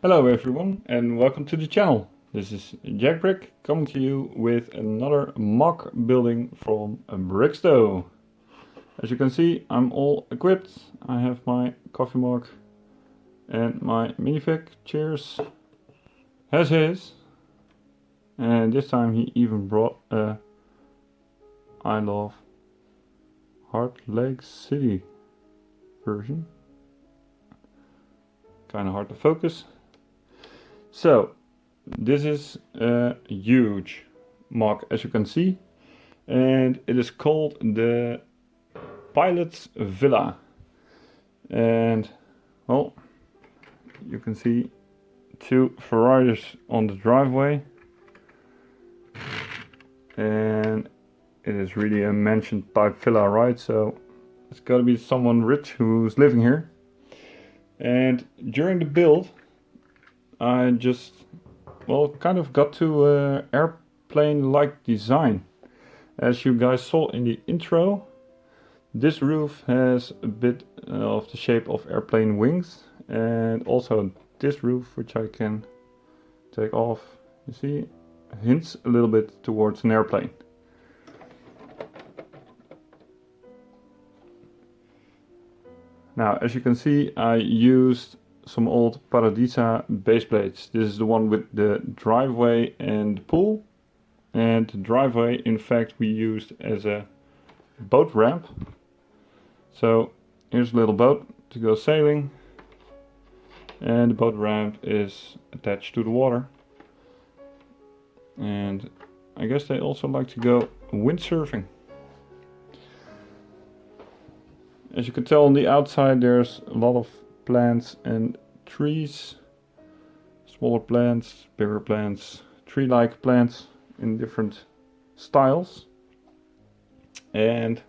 Hello everyone and welcome to the channel. This is Jackbrick coming to you with another mock building from Brickstow. As you can see, I'm all equipped. I have my coffee mug and my minifig chairs as is. And this time he even brought a I Love Heart Lake City version. Kinda hard to focus. So, this is a huge mock, as you can see, and it is called the Pilot's Villa. And, well, you can see two Ferraris on the driveway, and it is really a mansion type villa, right? So, it's gotta be someone rich who's living here. And during the build, I just, well, kind of got to airplane-like design. As you guys saw in the intro, this roof has a bit of the shape of airplane wings, and also this roof, which I can take off, you see, hints a little bit towards an airplane. Now, as you can see, I used some old Paradisa baseplates. This is the one with the driveway and the pool. And the driveway, in fact, we used as a boat ramp. So here's a little boat to go sailing. And the boat ramp is attached to the water. And I guess they also like to go windsurfing. As you can tell on the outside, there's a lot of plants and trees, smaller plants, bigger plants, tree-like plants in different styles. And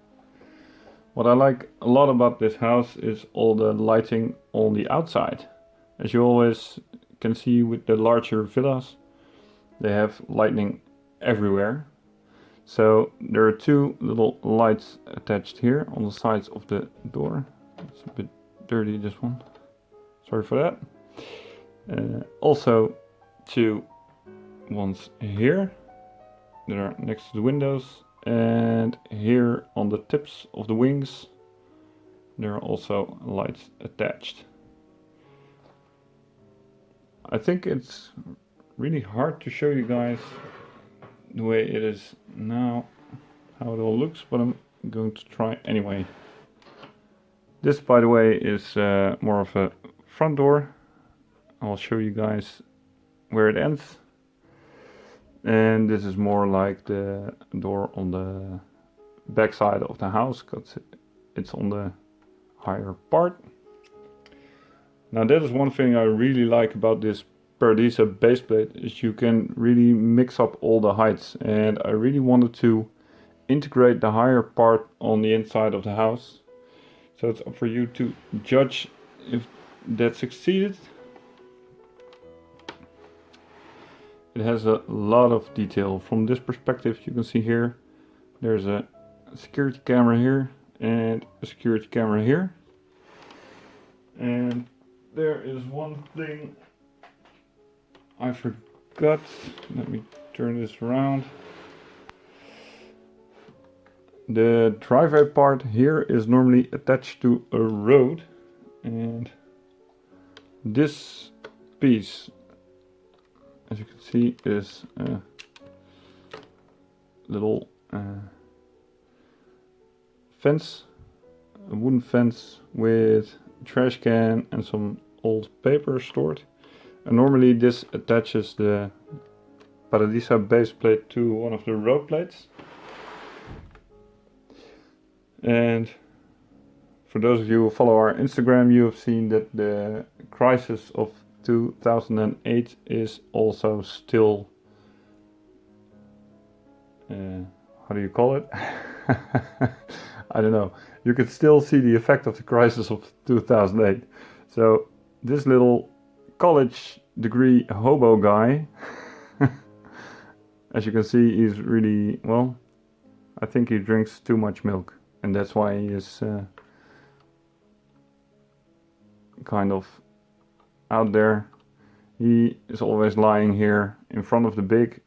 what I like a lot about this house is all the lighting on the outside. As you always can see with the larger villas, they have lighting everywhere. So there are two little lights attached here on the sides of the door. It's a bit dirty, this one. Sorry for that. Also two ones here that are next to the windows, and here on the tips of the wings there are also lights attached. I think it's really hard to show you guys the way it is now, how it all looks, but I'm going to try anyway. This, by the way, is more of a front door. I'll show you guys where it ends. And this is more like the door on the back side of the house, because it's on the higher part. Now that is one thing I really like about this Paradisa baseplate, is you can really mix up all the heights, and I really wanted to integrate the higher part on the inside of the house. So it's up for you to judge if that succeeded. It has a lot of detail. From this perspective, you can see here, there's a security camera here and a security camera here. And there is one thing I forgot. Let me turn this around. The driveway part here is normally attached to a road, and this piece, as you can see, is a little fence, a wooden fence with a trash can and some old paper stored. And normally this attaches the Paradisa base plate to one of the road plates. And for those of you who follow our Instagram, you have seen that the crisis of 2008 is also still, how do you call it? I don't know. You can still see the effect of the crisis of 2008. So this little college degree hobo guy, as you can see, he's really, well, I think he drinks too much milk, and that's why he is kind of out there he is always lying here in front of the big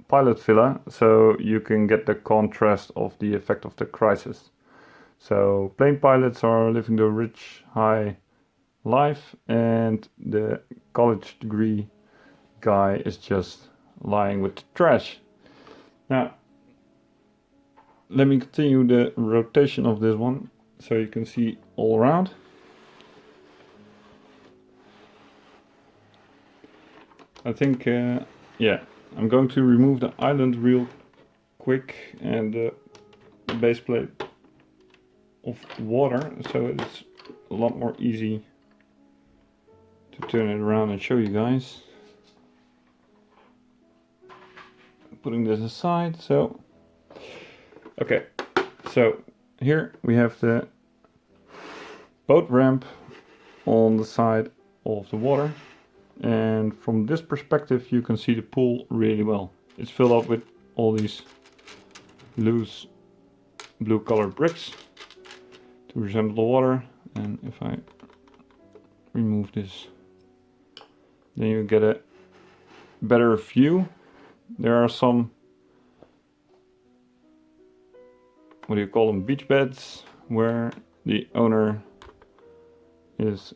pilot villa, so you can get the contrast of the effect of the crisis. So plane pilots are living the rich, high life, and the college degree guy is just lying with the trash. Now, let me continue the rotation of this one so you can see all around. I think, yeah, I'm going to remove the island real quick and the base plate of water, so it's a lot more easy to turn it around and show you guys. Putting this aside, so okay, so here we have the boat ramp on the side of the water, and from this perspective you can see the pool really well. It's filled up with all these loose blue colored bricks to resemble the water, and if I remove this, then you get a better view. There are some, what do you call them, beach beds, where the owner is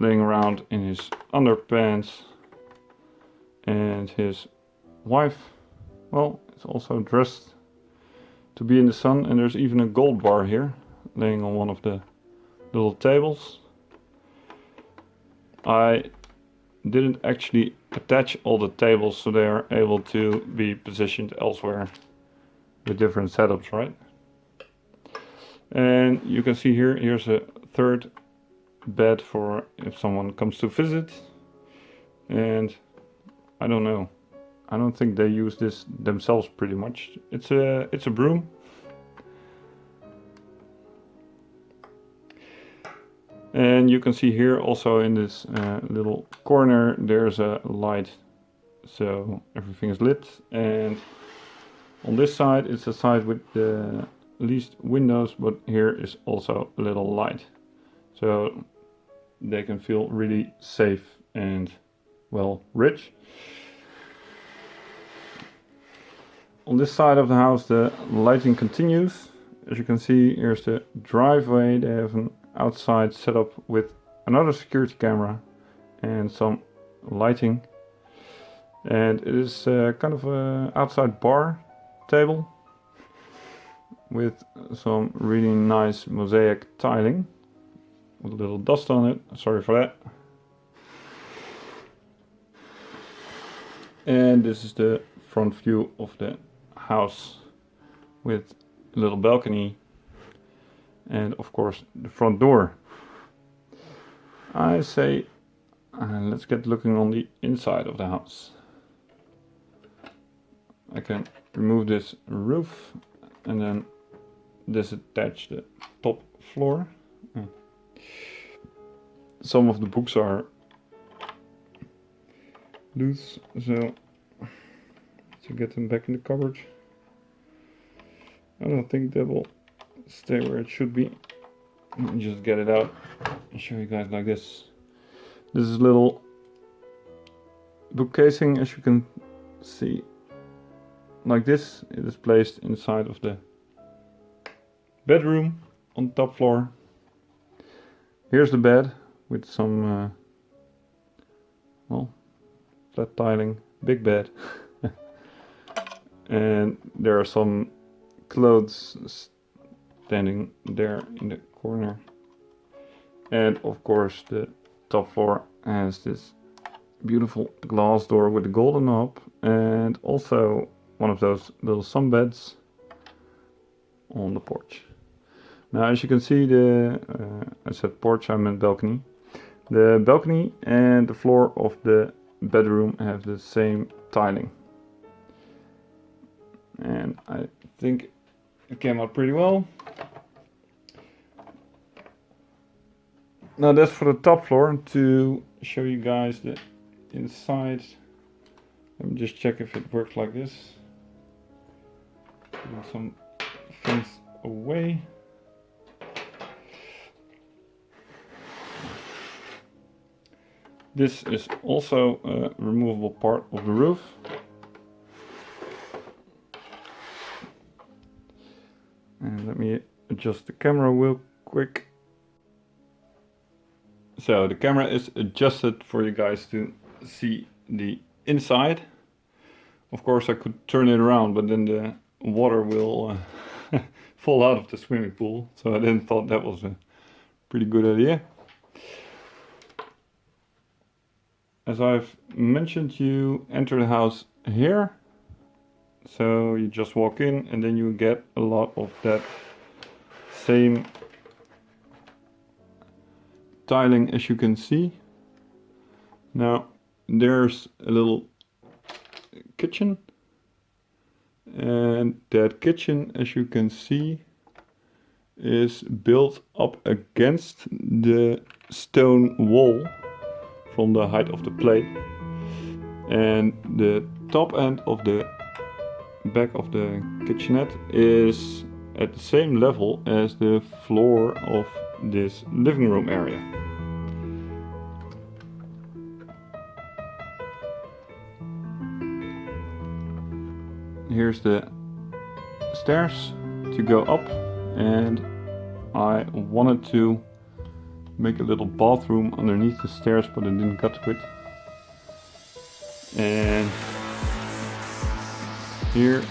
laying around in his underpants, and his wife, well, is also dressed to be in the sun, and there's even a gold bar here laying on one of the little tables. I didn't actually attach all the tables so they are able to be positioned elsewhere with different setups, right? And you can see here, here's a third bed for if someone comes to visit. And I don't know, I don't think they use this themselves pretty much. It's a broom. And you can see here also in this little corner there's a light, so everything is lit. And on this side it's a side with the least windows, but here is also a little light, so they can feel really safe and, well, rich. On this side of the house the lighting continues. As you can see, here's the driveway. They have an outside setup with another security camera and some lighting, and it is kind of a outside bar table with some really nice mosaic tiling with a little dust on it, sorry for that. And this is the front view of the house with a little balcony and of course the front door. I say let's get looking on the inside of the house. I can remove this roof and then disattach the top floor. Some of the books are loose, so to get them back in the cupboard. I don't think they will stay where it should be. Let me just get it out and show you guys like this. This is a little book casing, as you can see, like this. It is placed inside of the bedroom on the top floor. Here's the bed with some well, flat tiling, big bed. And there are some clothes standing there in the corner. And of course the top floor has this beautiful glass door with a golden knob, and also one of those little sunbeds on the porch. Now, as you can see, I said porch, I meant balcony. The balcony and the floor of the bedroom have the same tiling. And I think it came out pretty well. Now that's for the top floor. To show you guys the inside, let me just check if it works like this. Putting some things away. This is also a removable part of the roof. And let me adjust the camera real quick. So the camera is adjusted for you guys to see the inside. Of course I could turn it around, but then the water will fall out of the swimming pool. So I didn't thought that was a pretty good idea. As I've mentioned, you enter the house here. So you just walk in and then you get a lot of that same tiling as you can see. Now there's a little kitchen, and that kitchen, as you can see, is built up against the stone wall from the height of the plate, and the top end of the back of the kitchenette is at the same level as the floor of this living room area. Here's the stairs to go up, and I wanted to make a little bathroom underneath the stairs, but I didn't get to it. And here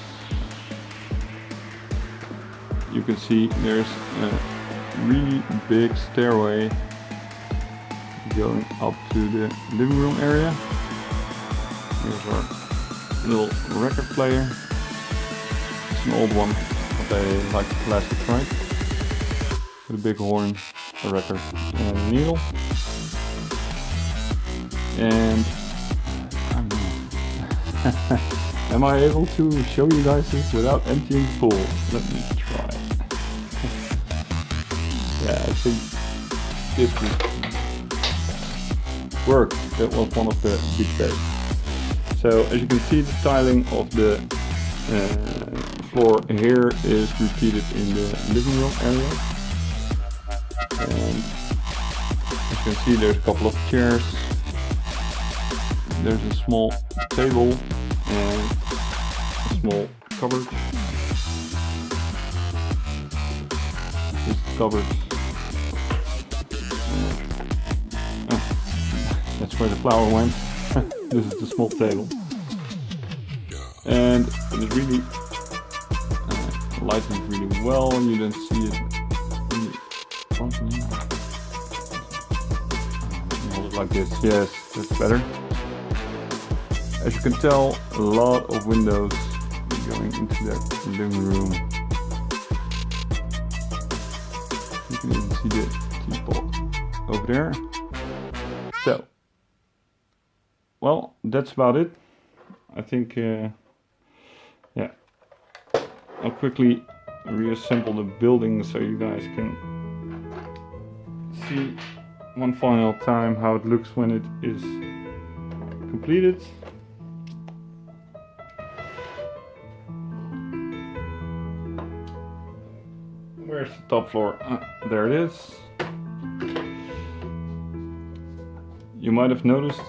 you can see there's a really big stairway going up to the living room area. Here's our little record player. It's an old one, but I like the plastic, right? With a big horn, a record, and a needle. And I don't know. Am I able to show you guys this without emptying the pool? Let me try. Yeah, I think this would work. That was one of the big days. So as you can see, the tiling of the floor here is repeated in the living room area. And as you can see, there's a couple of chairs. There's a small table and a small cupboard. This cupboard. That's where the flower went. This is the small table. And it is really lightened really well. You don't see it really properly. Let me hold it like this. Yes, that's better. As you can tell, a lot of windows going into that living room. You can even see the teapot over there. So, well, that's about it. I think, yeah, I'll quickly reassemble the building so you guys can see one final time how it looks when it is completed. Where's the top floor? There it is. You might have noticed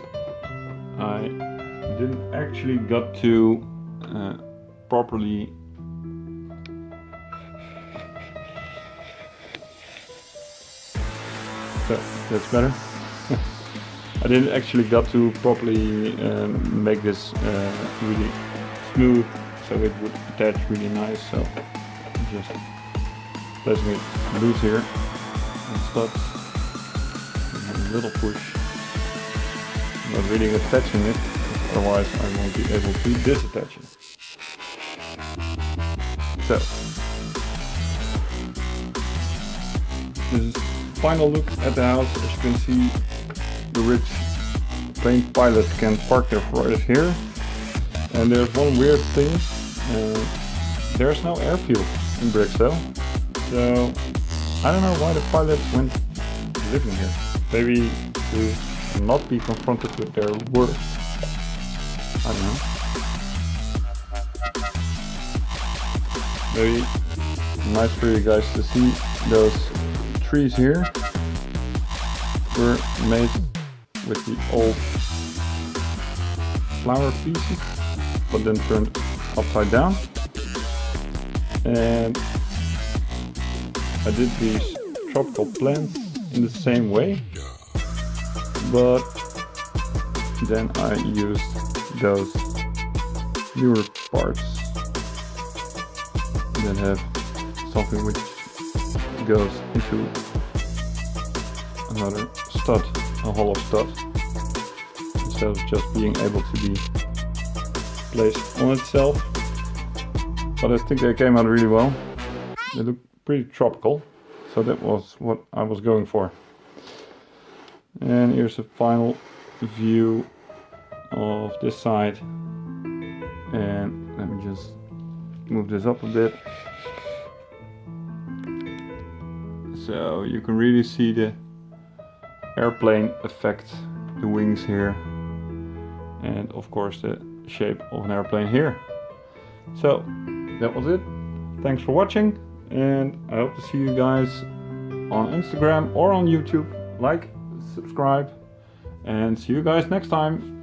I didn't actually got to properly so that's better. I didn't actually got to properly make this really smooth so it would attach really nice, so just placing it loose here and studs, a little push, not really attaching it, otherwise I won't be able to disattach it. So this is the final look at the house. As you can see, the rich paint pilot can park their right here, and there's one weird thing, there's no airfield in Brixton. So I don't know why the pilots went living here. Maybe to not be confronted with their work. I don't know. Maybe nice for you guys to see those trees here were made with the old flower pieces, but then turned upside down. And I did these tropical plants in the same way, but then I used those newer parts that have something which goes into another stud, a hollow stud, instead of just being able to be placed on itself. But I think they came out really well. They look pretty tropical, so that was what I was going for. And here's a final view of this side, and let me just move this up a bit so you can really see the airplane effect, the wings here, and of course the shape of an airplane here. So that was it. Thanks for watching, and I hope to see you guys on Instagram or on YouTube. Like, subscribe, and see you guys next time.